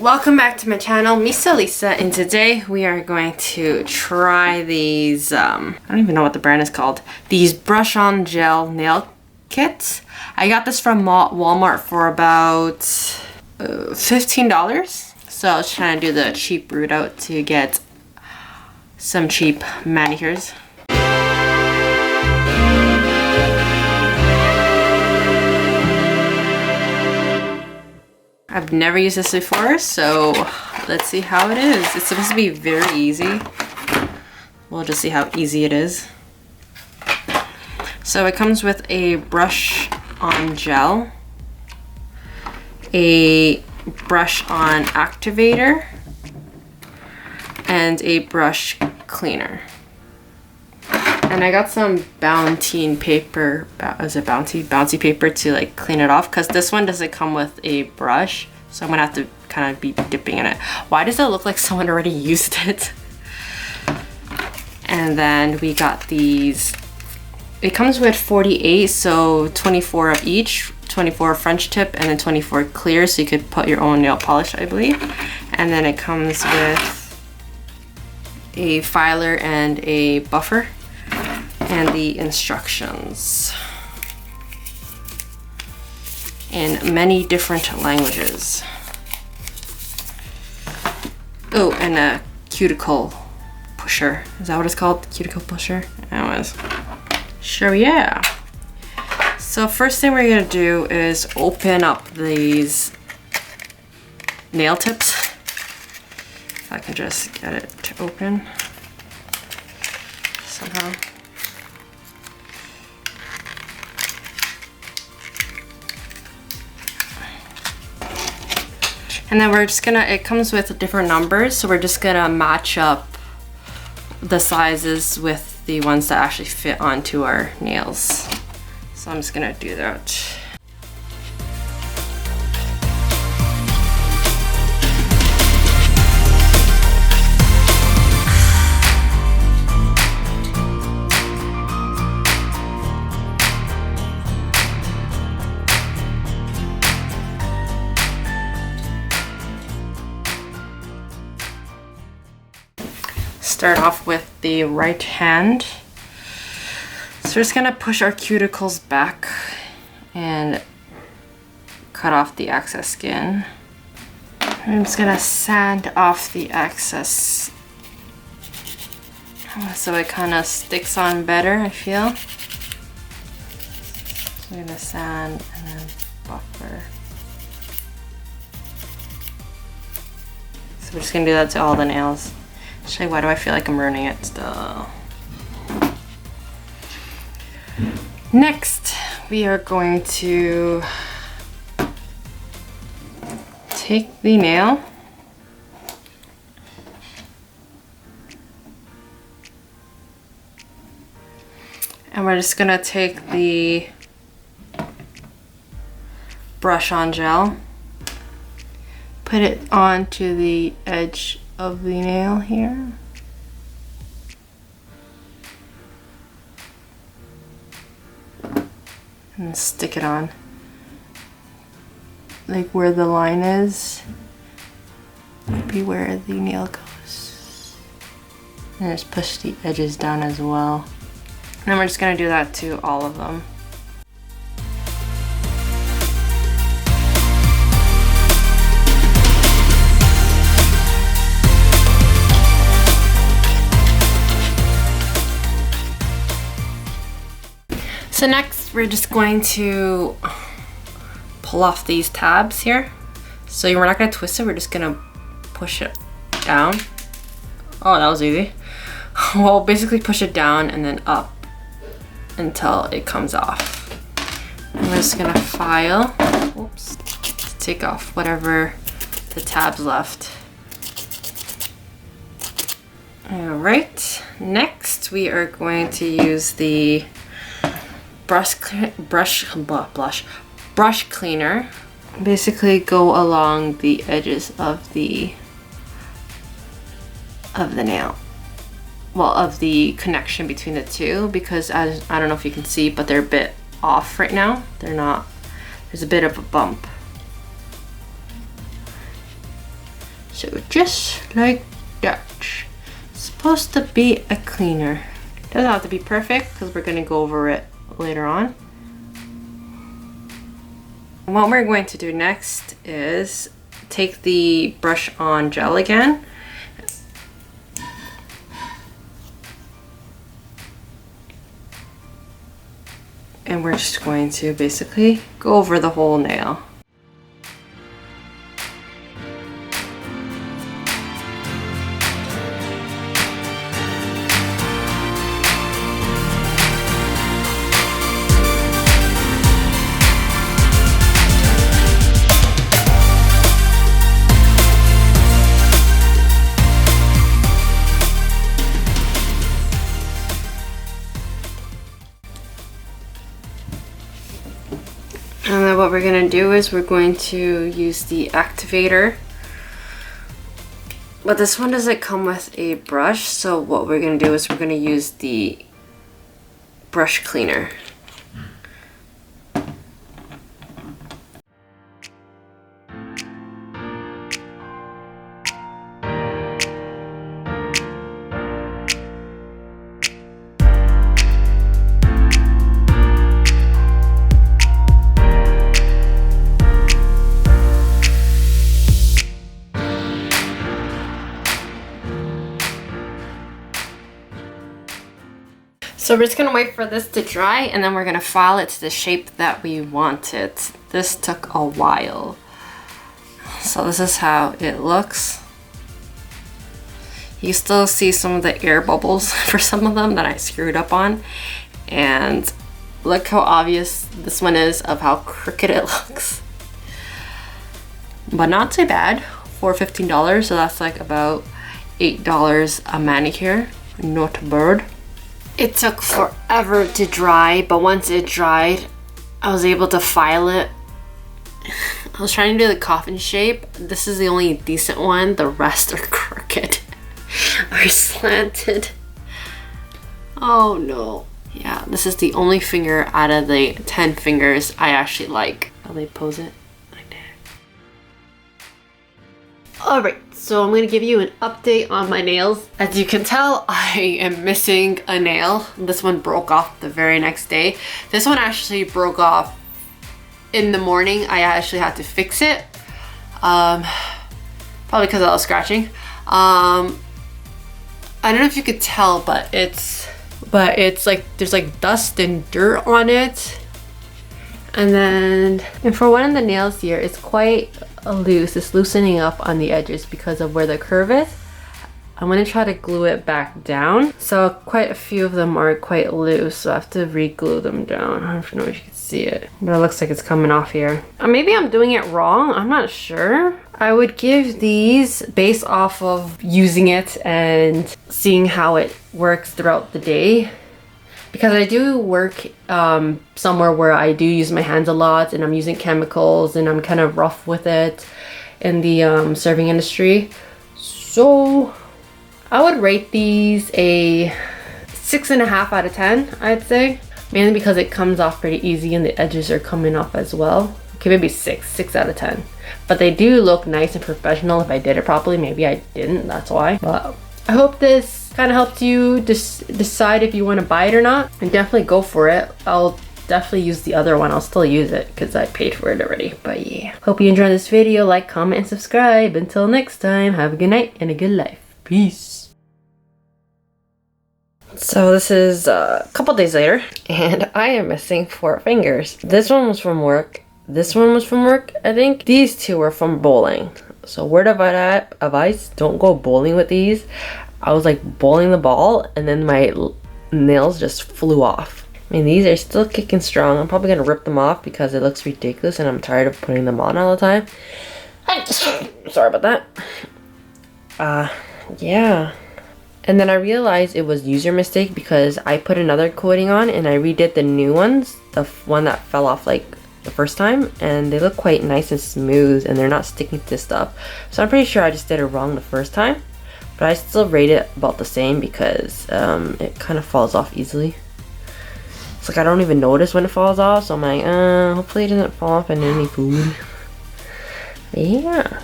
Welcome back to my channel, Misa Lisa, and today we are going to try these, I don't even know what the brand is called, these brush on gel nail kits. I got this from Walmart for about $15, so I was trying to do the cheap route out to get some cheap manicures. I've never used this before, so let's see how it is. It's supposed to be very easy. We'll just see how easy it is. So it comes with a brush on gel, a brush on activator, and a brush cleaner. And I got some bounty paper, is it bouncy paper to like clean it off, because this one doesn't come with a brush, so I'm gonna have to kind of be dipping in it. Why does it look like someone already used it? And then we got these. It comes with 48, so 24 of each, 24 French tip and then 24 clear, so you could put your own nail polish, I believe. And then it comes with a filer and a buffer. And the instructions in many different languages. Oh, and a cuticle pusher. Is that what it's called? Cuticle pusher? Anyways. Sure, yeah. So first thing we're gonna do is open up these nail tips. If I can just get it to open somehow. And then we're just gonna, it comes with different numbers, so we're just gonna match up the sizes with the ones that actually fit onto our nails. So I'm just gonna do that. Start off with the right hand. So we're just gonna push our cuticles back and cut off the excess skin. I'm just gonna sand off the excess so it kind of sticks on better, I feel. So I'm gonna sand and then buffer. So we're just gonna do that to all the nails. Actually, why do I feel like I'm ruining it still? Next, we are going to take the nail and we're just gonna take the brush on gel, put it onto the edge of the nail here. And stick it on. Like where the line is, would be where the nail goes. And just push the edges down as well. And then we're just gonna do that to all of them. So next we're just going to pull off these tabs here. So we're not going to twist it, we're just going to push it down. Oh, that was easy. Well, basically push it down and then up until it comes off. And we're just going to file, oops, take off whatever the tabs left. Alright, next we are going to use the brush cleaner. Basically go along the edges of the nail. Well, of the connection between the two, because I don't know if you can see, but they're a bit off right now. They're not, there's a bit of a bump. So just like that. It's supposed to be a cleaner. Doesn't have to be perfect because we're gonna go over it later on. What we're going to do next is take the brush on gel again. And we're just going to basically go over the whole nail. And then what we're going to do is we're going to use the activator. But this one doesn't come with a brush, so what we're going to do is we're going to use the brush cleaner. So we're just gonna wait for this to dry and then we're gonna file it to the shape that we want it. This took a while. So this is how it looks. You still see some of the air bubbles for some of them that I screwed up on. And look how obvious this one is of how crooked it looks. But not too bad for $15, so that's like about $8 a manicure. Not bad. It took forever to dry, but once it dried, I was able to file it. I was trying to do the coffin shape. This is the only decent one. The rest are crooked or slanted. Oh no. Yeah, this is the only finger out of the 10 fingers I actually like. How they pose it like that. Alright, so I'm going to give you an update on my nails. As you can tell, I am missing a nail. This one broke off the very next day. This one actually broke off in the morning. I actually had to fix it. Probably because I was scratching. I don't know if you could tell, but it's like there's like dust and dirt on it. And for one of the nails here, it's quite loose. It's loosening up on the edges because of where the curve is. I'm going to try to glue it back down. So quite a few of them are quite loose, so I have to re-glue them down. I don't know if you can see it, but it looks like it's coming off here. Maybe I'm doing it wrong. I'm not sure. I would give these based off of using it and seeing how it works throughout the day. Because I do work somewhere where I do use my hands a lot and I'm using chemicals and I'm kind of rough with it in the serving industry. So I would rate these a 6.5 out of 10, I'd say. Mainly because it comes off pretty easy and the edges are coming off as well. Okay, maybe 6 out of 10. But they do look nice and professional if I did it properly. Maybe I didn't, that's why. But I hope this kind of helped you decide if you want to buy it or not, and definitely go for it. I'll definitely use the other one. I'll still use it because I paid for it already. But yeah, hope you enjoyed this video. Like, comment, and subscribe. Until next time, have a good night and a good life. Peace. So this is a couple days later and I am missing 4 fingers. This one was from work. This one was from work, I think. These 2 were from bowling. So word of advice, don't go bowling with these. I was like bowling the ball and then my nails just flew off. I mean, these are still kicking strong. I'm probably gonna rip them off because it looks ridiculous and I'm tired of putting them on all the time. Sorry about that. Yeah. And then I realized it was user mistake because I put another coating on and I redid the new ones, the one that fell off like the first time, and they look quite nice and smooth and they're not sticking to stuff. So I'm pretty sure I just did it wrong the first time. But I still rate it about the same because it kind of falls off easily. It's like I don't even notice when it falls off, so I'm like, hopefully it doesn't fall off in any food. Yeah.